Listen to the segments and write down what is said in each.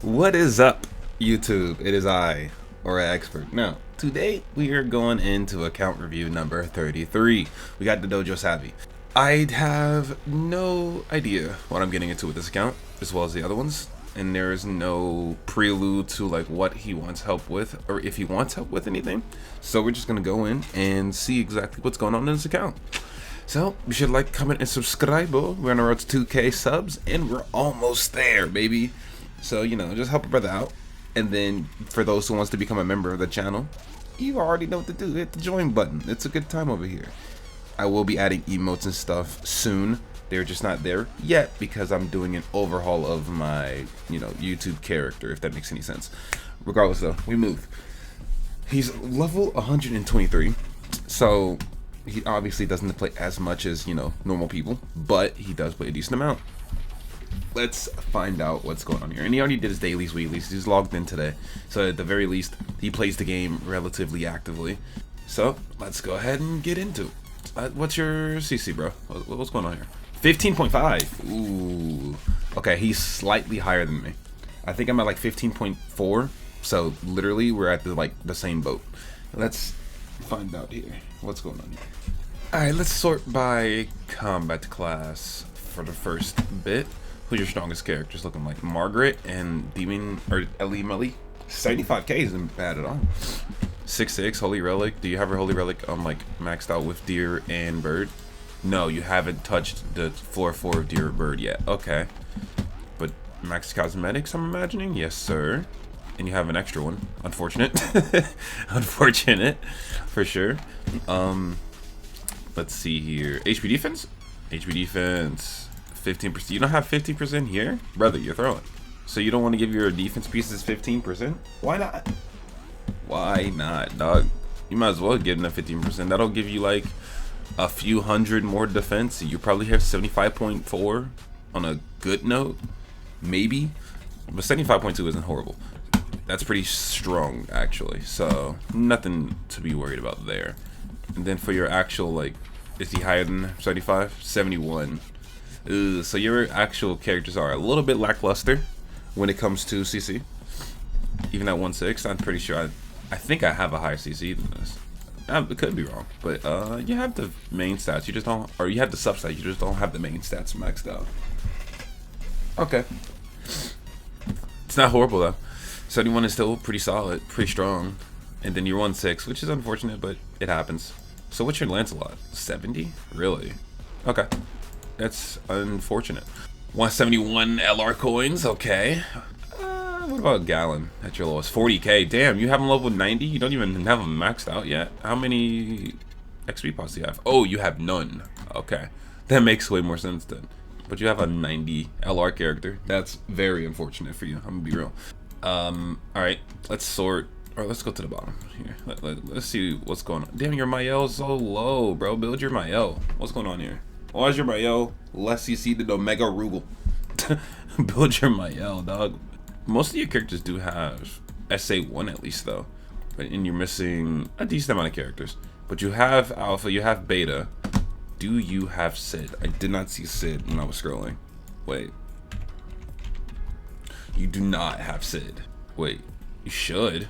What is up, YouTube? It is I, or Expert. Now, today we are going into account review number 33. We got the Dojo Savvy. I have no idea what I'm getting into with this account, as well as the other ones, and there is no prelude to like what he wants help with, or if he wants help with anything. So we're just gonna go in and see exactly what's going on in this account. So, be sure to like, comment, and subscribe. We're on the road to 2K subs, and we're almost there, baby. So, you know, just help a brother out. And then, for those who wants to become a member of the channel, you already know what to do. Hit the join button. It's a good time over here. I will be adding emotes and stuff soon. They're just not there yet because I'm doing an overhaul of my, YouTube character, if that makes any sense. Regardless, though, we move. He's level 123, so he obviously doesn't play as much as, normal people, but he does play a decent amount. Let's find out what's going on here. And he already did his dailies, weeklies. He's logged in today. So at the very least, he plays the game relatively actively. So let's go ahead and get into it. What's your CC, bro? What's going on here? 15.5. Ooh. Okay, he's slightly higher than me. I think I'm at like 15.4. So literally, we're at the same boat. Let's find out here. What's going on here? Alright, let's sort by combat class for the first bit. Who's your strongest characters? Looking like Margaret and Demon or Ellie Melly. 75k isn't bad at all. 6'6", Holy Relic. Do you have your Holy Relic maxed out with Deer and Bird? No, you haven't touched the floor 4 of Deer or Bird yet. Okay. But max cosmetics, I'm imagining? Yes, sir. And you have an extra one. Unfortunate. Unfortunate. For sure. Let's see here. HP defense? HP defense. 15%. You don't have 50% here? Brother, you're throwing. So you don't want to give your defense pieces 15%? Why not? Why not, dog? You might as well get in that 15%. That'll give you like a few hundred more defense. You probably have 75.4 on a good note. Maybe. But 75.2 isn't horrible. That's pretty strong, actually. So nothing to be worried about there. And then for your actual, is he higher than 75? 71. So your actual characters are a little bit lackluster when it comes to CC. Even at 1.6, I'm pretty sure I think I have a higher CC than this. It could be wrong, but you have the main stats. You just don't, or you have the sub stats. You just don't have the main stats maxed out. Okay, it's not horrible though. 71 is still pretty solid, pretty strong. And then you're 1.6, which is unfortunate, but it happens. So what's your Lancelot? 70? Really? Okay. That's unfortunate. 171 LR coins, okay. What about Gallon at your lowest? 40k. Damn, you have him level 90? You don't even have him maxed out yet. How many XP pots do you have? Oh, you have none. Okay. That makes way more sense then. But you have a 90 LR character. That's very unfortunate for you. I'm gonna be real. Alright, let's sort. Alright, let's go to the bottom here. Let's see what's going on. Damn, your Mael is so low, bro. Build your Mael. What's going on here? Why is your Mael less CC than Omega Rugal? Build your Mael, dog. Most of your characters do have SA1 at least, though. And you're missing a decent amount of characters. But you have Alpha, you have Beta. Do you have Sid? I did not see Sid when I was scrolling. Wait. You do not have Sid. Wait. You should.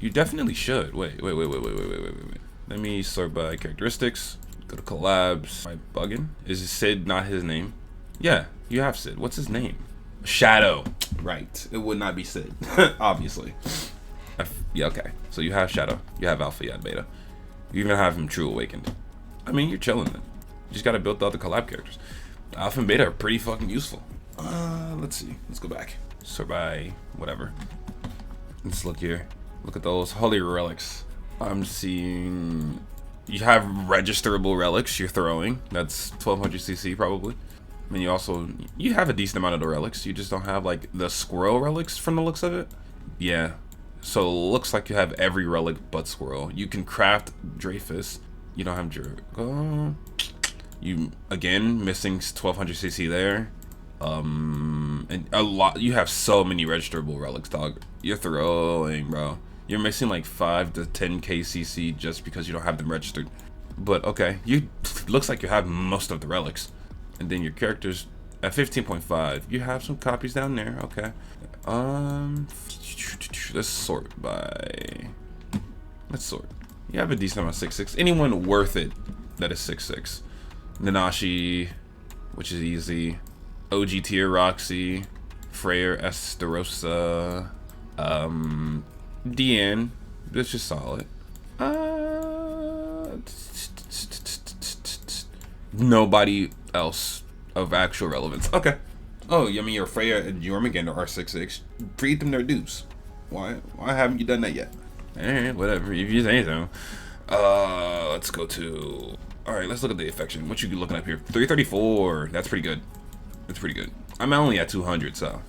You definitely should. Wait. Let me sort by characteristics. Go to collabs. Am I bugging? Is Sid not his name? Yeah, you have Sid. What's his name? Shadow. Right. It would not be Sid. Obviously. Yeah, okay. So you have Shadow. You have Alpha, you have Beta. You even have him True Awakened. I mean, you're chilling then. You just gotta build the other collab characters. Alpha and Beta are pretty fucking useful. Let's see. Let's go back. Sort by whatever. Let's look here. Look at those Holy Relics. I'm seeing... You have registerable relics you're throwing. That's 1200 CC probably. I mean, you have a decent amount of the relics. You just don't have the squirrel relics from the looks of it. Yeah. So it looks like you have every relic but squirrel. You can craft Dreyfus. You don't have Jericho. You again missing 1200 CC there. And a lot. You have so many registerable relics, dog. You're throwing, bro. You're missing 5 to 10k CC just because you don't have them registered. But okay, looks like you have most of the relics. And then your characters At 15.5, you have some copies down there. Okay. Let's sort by. Let's sort. You have a decent amount of 6.6. Anyone worth it that is 6.6? Nanashi, which is easy. OG tier Roxy, Freyr Esterosa, Deanne. That's just solid. Nobody else of actual relevance. Okay. Oh, I mean, your Freya and Jormungandr are 6.6. Feed them their dues. Why haven't you done that yet? Whatever. If you say so. Let's go to. All right, let's look at the affection. What you looking up here? 334. That's pretty good. That's pretty good. I'm only at 200, so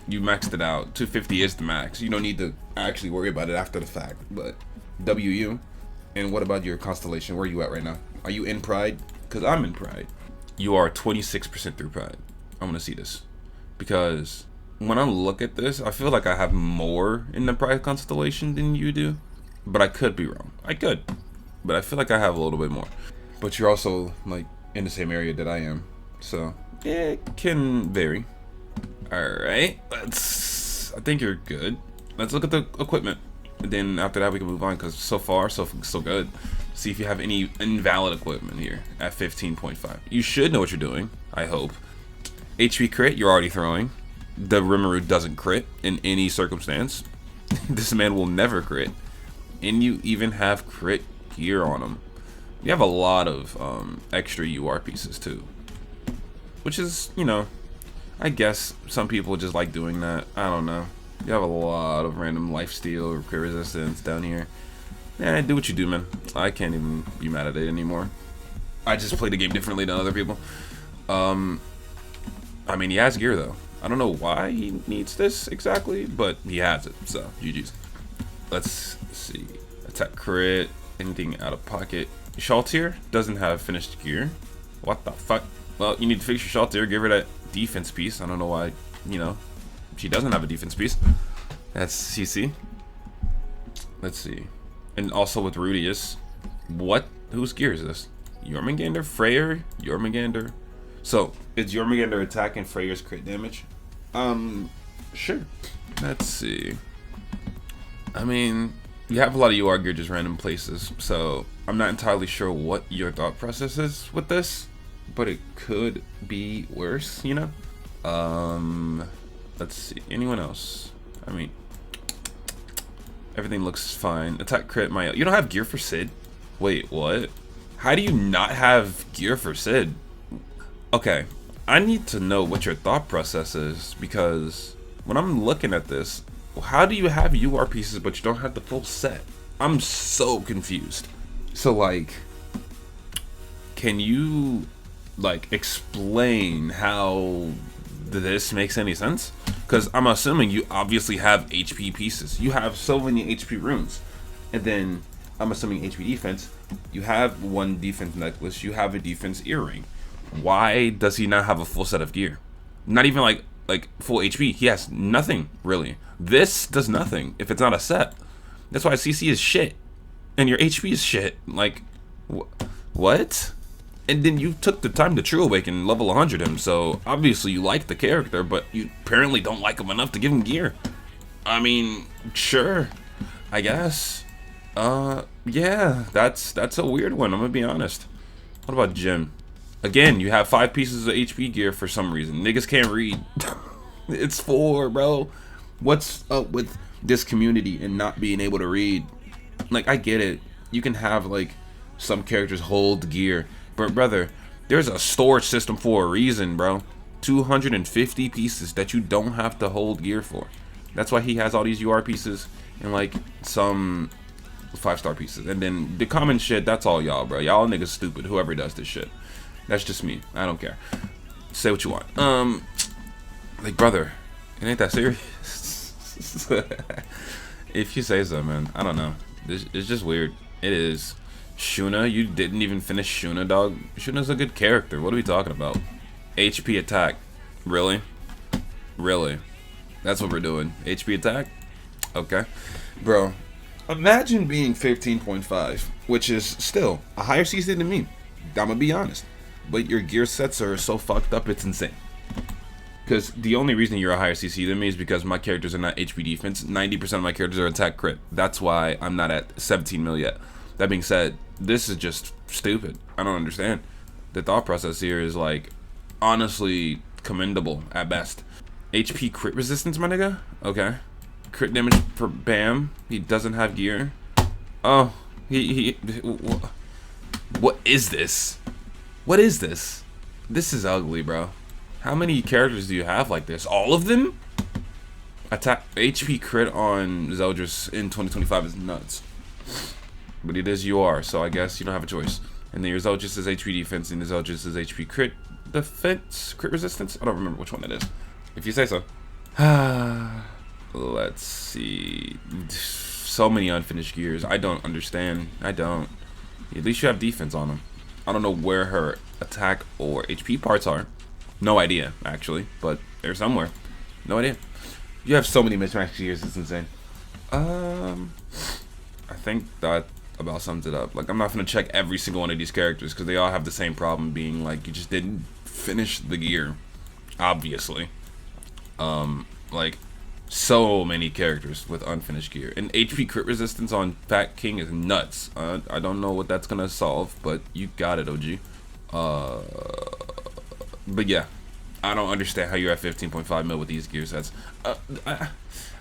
you maxed it out. 250 is the max. You don't need to actually worry about it after the fact. But WU. And what about your constellation? Where are you at right now? Are you in Pride? Because I'm in Pride. You are 26% through Pride. I'm gonna see this because when I look at this, I feel like I have more in the Pride constellation than you do, but I could be wrong. I could, but I feel like I have a little bit more. But you're also like in the same area that I am, so it can vary. All right, I think you're good. Let's look at the equipment, and then after that we can move on because so far so good. See if you have any invalid equipment here at 15.5. You should know what you're doing, I hope. HP crit, you're already throwing. The Rimuru doesn't crit in any circumstance. This man will never crit. And you even have crit gear on him. You have a lot of extra UR pieces too. Which is, you know, I guess some people just like doing that. I don't know. You have a lot of random lifesteal or crit resistance down here. Yeah, do what you do, man. I can't even be mad at it anymore. I just play the game differently than other people. I mean, he has gear, though. I don't know why he needs this exactly, but he has it, so GG's. Let's see. Attack crit. Anything out of pocket. Shaltir doesn't have finished gear. What the fuck? Well, you need to fix your Shaltir. Give her that defense piece. I don't know why, you know, she doesn't have a defense piece. That's CC. Let's see. And also with Rudius, what? Whose gear is this? Jormungandr, Freyr, Jormungandr. So is Jormungandr attacking Freyr's crit damage? Sure. Let's see. I mean, you have a lot of UR gear just random places, so I'm not entirely sure what your thought process is with this, but it could be worse, you know. Let's see. Anyone else? I mean. Everything looks fine. Attack crit, you don't have gear for Sid? Wait, what? How do you not have gear for Sid? Okay, I need to know what your thought process is because when I'm looking at this, how do you have UR pieces but you don't have the full set? I'm so confused. So like, can you like explain how this makes any sense? Because I'm assuming you obviously have HP pieces. You have so many HP runes. And then I'm assuming HP defense. You have one defense necklace. You have a defense earring. Why does he not have a full set of gear? Not even like full HP. He has nothing, really. This does nothing if it's not a set. That's why CC is shit. And your HP is shit. Like, what? And then you took the time to True Awaken level 100 him, so obviously you like the character, but you apparently don't like him enough to give him gear. I mean, sure, I guess. Yeah, that's a weird one, I'm gonna be honest. What about Jim? Again, you have 5 pieces of HP gear for some reason. Niggas can't read. It's 4, bro. What's up with this community and not being able to read? Like, I get it. You can have, like, some characters hold gear. But brother, there's a storage system for a reason, bro. 250 pieces that you don't have to hold gear for. That's why he has all these UR pieces and like some 5-star pieces. And then the common shit, that's all y'all, bro. Y'all niggas stupid, whoever does this shit. That's just me. I don't care. Say what you want. Like, brother, it ain't that serious. If you say so, man. I don't know. It's just weird. It is. Shuna, you didn't even finish Shuna, dog. Shuna's a good character. What are we talking about? HP attack. Really? Really? That's what we're doing. HP attack? Okay. Bro, imagine being 15.5, which is still a higher CC than me. I'm gonna be honest. But your gear sets are so fucked up, it's insane. Because the only reason you're a higher CC than me is because my characters are not HP defense. 90% of my characters are attack crit. That's why I'm not at 17 mil yet. That being said, this is just stupid. I don't understand. The thought process here is like, honestly, commendable at best. HP crit resistance, my nigga? Okay. Crit damage for Bam. He doesn't have gear. Oh, what is this? What is this? This is ugly, bro. How many characters do you have like this? All of them? Attack HP crit on Zeldris in 2025 is nuts. But it is UR, so I guess you don't have a choice. And then your Zeldris is HP defense and the Zeldris is HP crit defense, crit resistance? I don't remember which one it is. If you say so. Let's see. So many unfinished gears. I don't understand. I don't. At least you have defense on them. I don't know where her attack or HP parts are. No idea, actually, but they're somewhere. No idea. You have so many mismatched gears, it's insane. I think that about sums it up. Like, I'm not gonna check every single one of these characters because they all have the same problem, being like you just didn't finish the gear, obviously. Like, so many characters with unfinished gear, and HP crit resistance on Fat King is nuts. I don't know what that's gonna solve, but you got it, OG. But yeah, I don't understand how you're at 15.5 mil with these gear sets.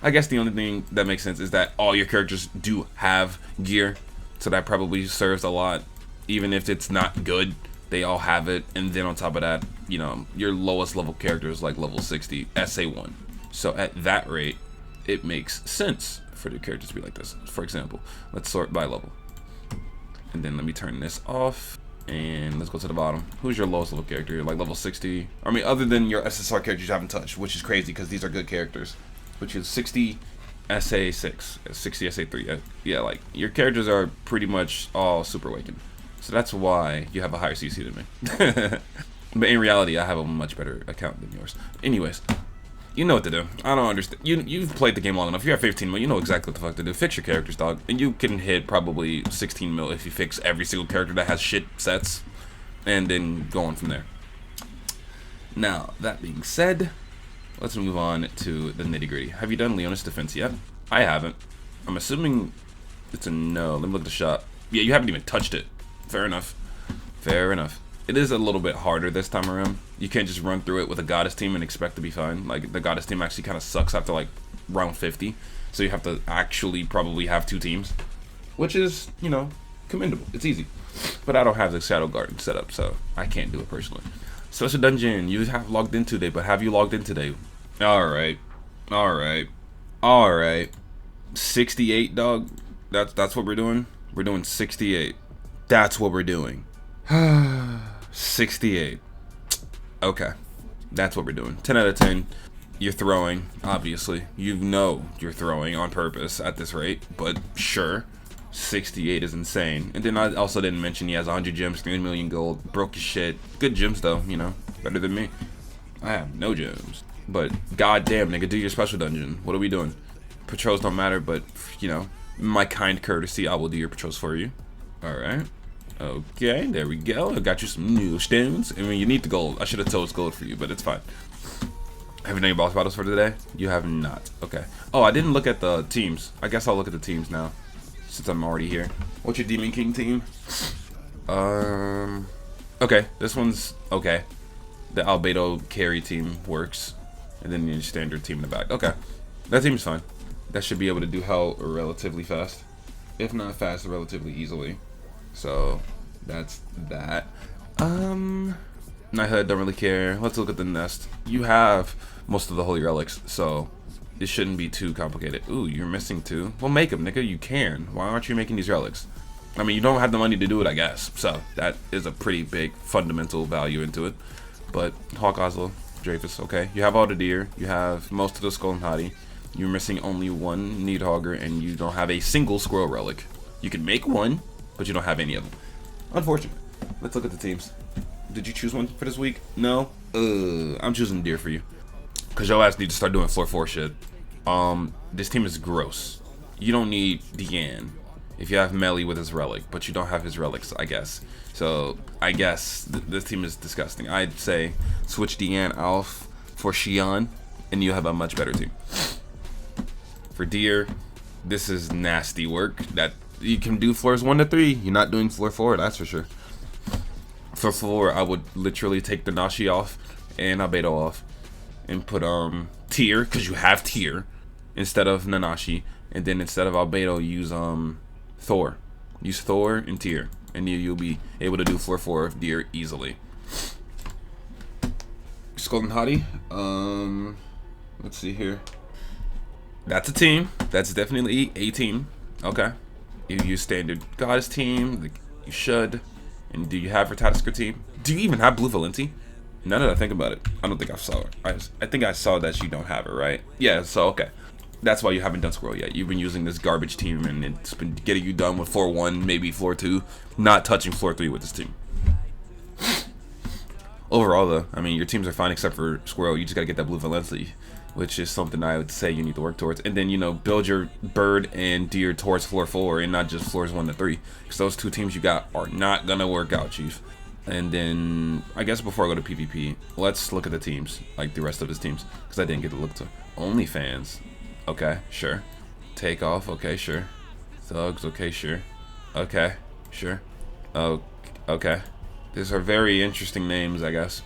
I guess the only thing that makes sense is that all your characters do have gear, so that probably serves a lot. Even if it's not good, they all have it. And then on top of that, you know, your lowest level character is like level 60 SA1. So at that rate, it makes sense for the characters to be like this. For example, let's sort by level. And then let me turn this off. And let's go to the bottom. Who's your lowest level character? Like level 60? I mean, other than your SSR characters you haven't touched, which is crazy because these are good characters. Which is 60 SA6, 60 SA3. Yeah, like, your characters are pretty much all Super Awakened. So that's why you have a higher CC than me. But in reality, I have a much better account than yours. Anyways, you know what to do. I don't understand. You've played the game long enough. You're at 15 mil. You know exactly what the fuck to do. Fix your characters, dog. And you can hit probably 16 mil if you fix every single character that has shit sets. And then go on from there. Now, that being said, let's move on to the nitty gritty. Have you done Leonis defense yet? I haven't. I'm assuming it's a no. Let me look at the shot. Yeah, you haven't even touched it. Fair enough. Fair enough. It is a little bit harder this time around. You can't just run through it with a Goddess team and expect to be fine. Like, the Goddess team actually kind of sucks after, like, round 50. So you have to actually probably have 2 teams. Which is, you know, commendable. It's easy. But I don't have the Shadow Garden set up, so I can't do it personally. Special dungeon you have logged in today, but have you logged in today? Alright. Alright. Alright. 68, dog. That's what we're doing? We're doing 68. That's what we're doing. 68. Okay. That's what we're doing. 10 out of 10. You're throwing, obviously. You know you're throwing on purpose at this rate, but sure. 68 is insane. And then I also didn't mention he has 100 gems, 3 million gold. Broke his shit. Good gems though, you know. Better than me. I have no gems. But goddamn, nigga, do your special dungeon. What are we doing? Patrols don't matter, but, you know, my kind courtesy, I will do your patrols for you. Alright. Okay, there we go. I got you some new stones. I mean, you need the gold. I should have told it's gold for you, but it's fine. Have you done your boss battles for today? You have not. Okay. Oh, I didn't look at the teams. I guess I'll look at the teams now, since I'm already here. What's your Demon King team? Okay, this one's okay. The Albedo carry team works. And then your standard team in the back. Okay. That team's fine. That should be able to do hell relatively fast. If not fast, relatively easily. So, that's that. Knighthood, don't really care. Let's look at the nest. You have most of the holy relics, so it shouldn't be too complicated. Ooh, you're missing 2. Well, make them, nigga. You can. Why aren't you making these relics? I mean, you don't have the money to do it, I guess. So, that is a pretty big fundamental value into it. But, Hawk Oslo, Dreyfus, okay. You have all the deer. You have most of the Skull and Hottie. You're missing only 1 Needhogger, and you don't have a single squirrel relic. You can make 1, but you don't have any of them. Unfortunate. Let's look at the teams. Did you choose one for this week? No? I'm choosing deer for you. Because your ass needs to start doing floor 4 shit. This team is gross. You don't need Deanne if you have Melly with his relic, but you don't have his relics, I guess. So, I guess this team is disgusting. I'd say switch Deanne off for Xi'an, and you have a much better team. For Deer, this is nasty work. That you can do floors 1 to 3. You're not doing floor 4, that's for sure. For 4, I would literally take the Nashi off and Albedo off, and put Tier, because you have Tier instead of Nanashi, and then instead of Albedo, use Thor. Use Thor and Tier, and you'll be able to do floor 4 of Deer easily. Golden Hottie, let's see here. That's a team. That's definitely a team. Okay. You use standard Goddess team, like you should. And do you have her Tatasker team? Do you even have Blue Valenti? Now that I think about it, I don't think I saw her. I think I saw that you don't have her, right? Yeah, so okay. That's why you haven't done Squirrel yet. You've been using this garbage team, and it's been getting you done with floor 1, maybe floor 2, not touching floor 3 with this team. Overall, though, I mean, your teams are fine except for Squirrel. You just gotta get that Blue Valenti, which is something I would say you need to work towards. And then, you know, build your Bird and Deer towards floor 4 and not just floors 1 to 3. Because those 2 teams you got are not gonna work out, Chief. And then, I guess before I go to PvP, let's look at the teams, like the rest of his teams, because I didn't get to look to. OnlyFans, okay, sure. Takeoff, okay, sure. Thugs, okay, sure. Okay, sure. Oh, okay. These are very interesting names, I guess.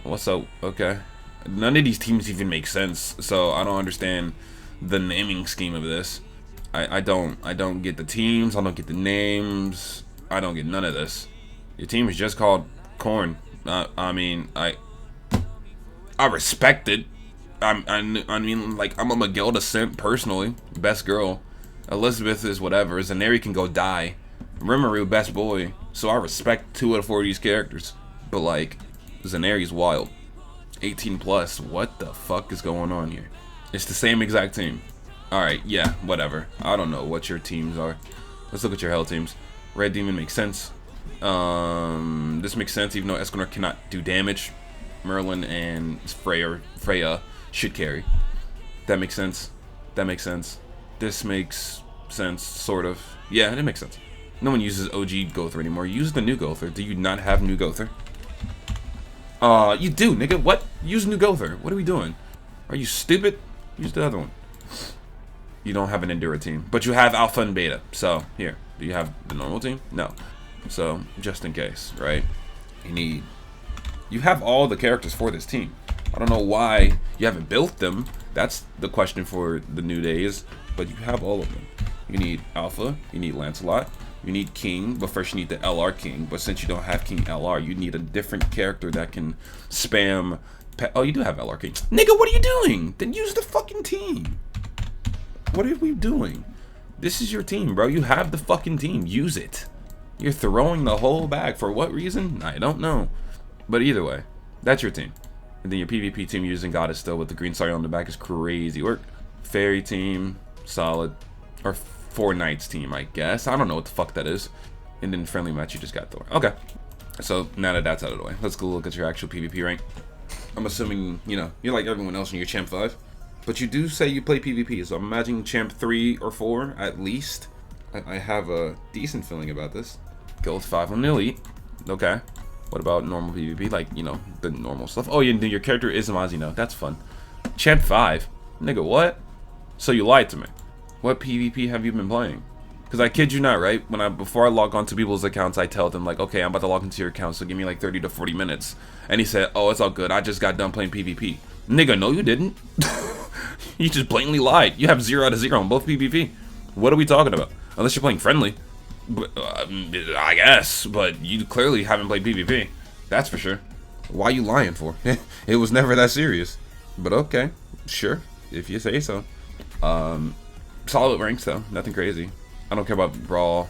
What's up? Okay. None of these teams even make sense, so I don't understand the naming scheme of this. I don't get the teams, I don't get the names, I don't get none of this. Your team is just called Corn. I mean, I respect it. I mean, like, I'm a Magilda simp personally. Best girl. Elizabeth is whatever. Zaneri can go die. Rimuru, best boy. So I respect 2 out of 4 of these characters. But like, Zaneri's wild. 18 plus. What the fuck is going on here? It's the same exact team. Alright, yeah, whatever. I don't know what your teams are. Let's look at your hell teams. Red Demon makes sense. This makes sense even though Escanor cannot do damage. Merlin and Freya should carry. That makes sense. That makes sense. This makes sense, sort of. Yeah, it makes sense. No one uses OG Gother anymore. Use the new Gother. Do you not have new Gother? You do, nigga. What? Use new Gother. What are we doing? Are you stupid? Use the other one. You don't have an Endura team, but you have Alpha and Beta. So, here. Do you have the normal team? No. So, just in case, right? You have all the characters for this team. I don't know why you haven't built them. That's the question for the new days. But you have all of them. You need Alpha. You need Lancelot. You need King. But first you need the LR King. But since you don't have King LR, you need a different character that can spam... Oh, you do have LR King. Nigga, what are you doing? Then use the fucking team. What are we doing? This is your team, bro. You have the fucking team. Use it. You're throwing the whole bag. For what reason? I don't know. But either way, that's your team. And then your PvP team using Goddess still with the green star on the back is crazy work. Fairy team, solid. Or 4 Knights team, I guess. I don't know what the fuck that is. And then friendly match, you just got Thor. Okay. So now that that's out of the way, let's go look at your actual PvP rank. I'm assuming, you know, you're like everyone else in your Champ 5. But you do say you play PvP, so I'm imagining Champ 3 or 4 at least. I have a decent feeling about this. Gold 5 on the Elite. Okay. What about normal PvP? Like, you know, the normal stuff. Oh, yeah, your character is Mazino. That's fun. Champ 5? Nigga, what? So you lied to me. What PvP have you been playing? Because I kid you not, right? Before I log on to people's accounts, I tell them, like, okay, I'm about to log into your account, so give me like 30 to 40 minutes. And he said, oh, it's all good. I just got done playing PvP. Nigga, no, you didn't. You just blatantly lied. You have 0 out of 0 on both PvP. What are we talking about? Unless you're playing friendly. I guess, but you clearly haven't played PvP. That's for sure. Why you lying for? It was never that serious. But okay, sure, if you say so. Solid ranks though, nothing crazy. I don't care about Brawl.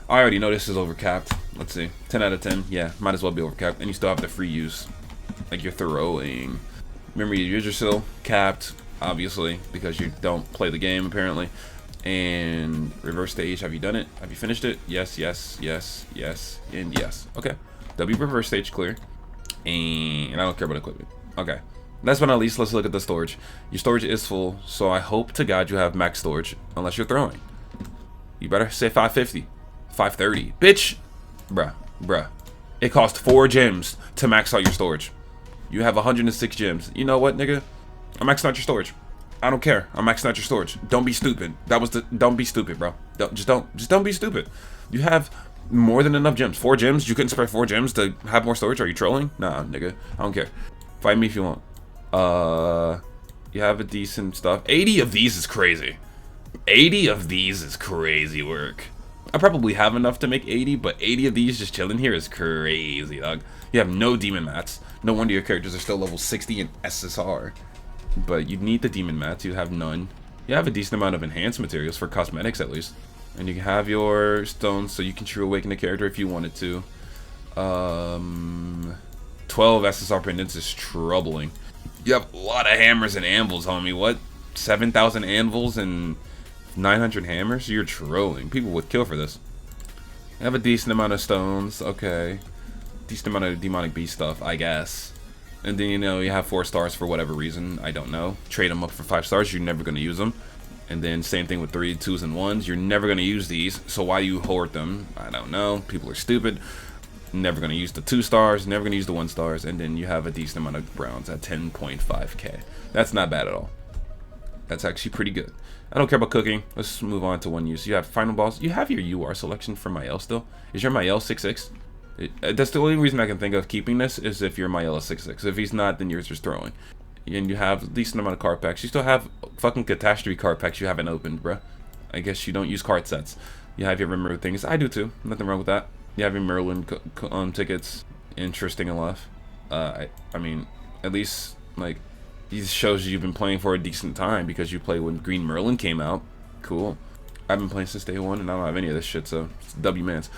I already know this is overcapped. Let's see, 10 out of 10. Yeah, might as well be overcapped. And you still have the free use. Like you're throwing. Remember, your user still capped, obviously, because you don't play the game apparently. And reverse stage, have you done it? Have you finished it? Yes, yes, yes, yes, and yes. Okay. W reverse stage clear. And I don't care about equipment. Okay. Last but not least, let's look at the storage. Your storage is full, so I hope to God you have max storage, unless you're throwing. You better say 550. 530. Bitch! Bruh. It costs 4 gems to max out your storage. You have 106 gems. You know what, nigga? I'm maxing out your storage. I don't care. I'm maxing out your storage. Don't be stupid. Don't be stupid, bro. Just don't be stupid. You have more than enough gems. 4 gems? You couldn't spare 4 gems to have more storage? Are you trolling? Nah, nigga. I don't care. Fight me if you want. You have a decent stuff. 80 of these is crazy. 80 of these is crazy work. I probably have enough to make 80, but 80 of these just chilling here is crazy, dog. You have no demon mats. No wonder your characters are still level 60 in SSR. But you need the demon mats. You have none. You have a decent amount of enhanced materials for cosmetics, at least. And you have your stones, so you can true awaken the character if you wanted to. 12 SSR pendants is troubling. You have a lot of hammers and anvils, homie. What? 7,000 anvils and 900 hammers? You're trolling. People would kill for this. You have a decent amount of stones. Okay. Decent amount of demonic beast stuff, I guess. And then, you know, you have 4 stars for whatever reason. I don't know. Trade them up for 5 stars. You're never going to use them. And then same thing with 3, 2s, and 1s. You're never going to use these. So why do you hoard them? I don't know. People are stupid. Never going to use the 2 stars. Never going to use the 1 stars. And then you have a decent amount of browns at 10.5k. That's not bad at all. That's actually pretty good. I don't care about cooking. Let's move on to 1 use. You have final boss. You have your UR selection for Mael still. Is your Mael 6'6"? That's the only reason I can think of keeping this is if your Mael is 6'6". If he's not, then you're just throwing. And you have a decent amount of card packs. You still have fucking catastrophe card packs you haven't opened, bruh. I guess you don't use card sets. You have your remote things. I do too. Nothing wrong with that. You have your Merlin tickets. Interesting enough. I mean, at least, like, these shows you've been playing for a decent time because you played when Green Merlin came out. Cool. I've been playing since day 1 and I don't have any of this shit, so it's W-mans.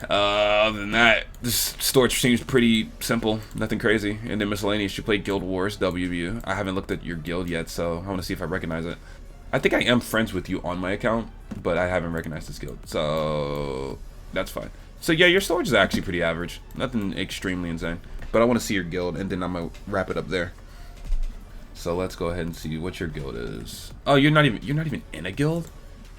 Other than that, this storage seems pretty simple, nothing crazy. And then miscellaneous, you played Guild Wars, WU. I haven't looked at your guild yet, so I want to see if I recognize it. I think I am friends with you on my account, but I haven't recognized this guild, so that's fine. So yeah, your storage is actually pretty average, nothing extremely insane. But I want to see your guild, and then I'm gonna wrap it up there. So let's go ahead and see what your guild is. Oh, you're not even in a guild?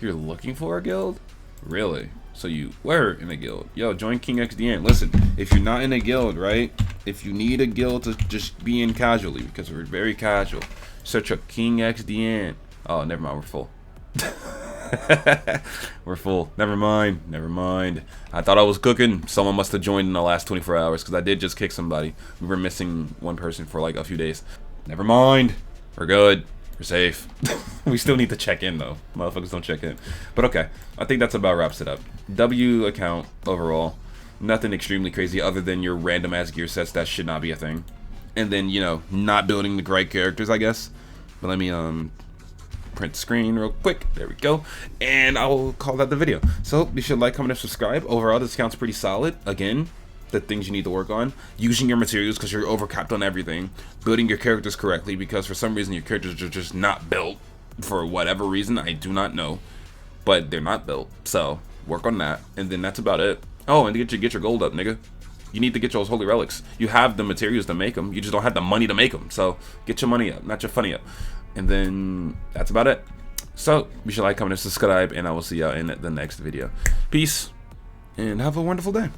You're looking for a guild? Really? So you were in a guild. Yo, join King XDN. Listen, if you're not in a guild, right? If you need a guild to just be in casually, because we're very casual, search up King XDN. Oh, never mind, we're full. We're full. Never mind. Never mind. I thought I was cooking. Someone must have joined in the last 24 hours, because I did just kick somebody. We were missing 1 person for like a few days. Never mind. We're good. We're safe. We still need to check in though. Motherfuckers don't check in. But okay, I think that's about wraps it up. W account overall, nothing extremely crazy other than your random ass gear sets that should not be a thing. And then, you know, not building the great characters, I guess. But let me print the screen real quick. There we go. And I will call that the video. So be sure to like, comment, and subscribe. Overall, this account's pretty solid. Again, the things you need to work on: using your materials because you're overcapped on everything, building your characters correctly because for some reason your characters are just not built for whatever reason. I do not know, but they're not built, so work on that. And then that's about it. Oh, and to get your gold up, nigga, you need to get those holy relics. You have the materials to make them, you just don't have the money to make them, so get your money up, not your funny up. And then that's about it. So be sure to like, comment, and subscribe, and I will see y'all in the next video. Peace and have a wonderful day.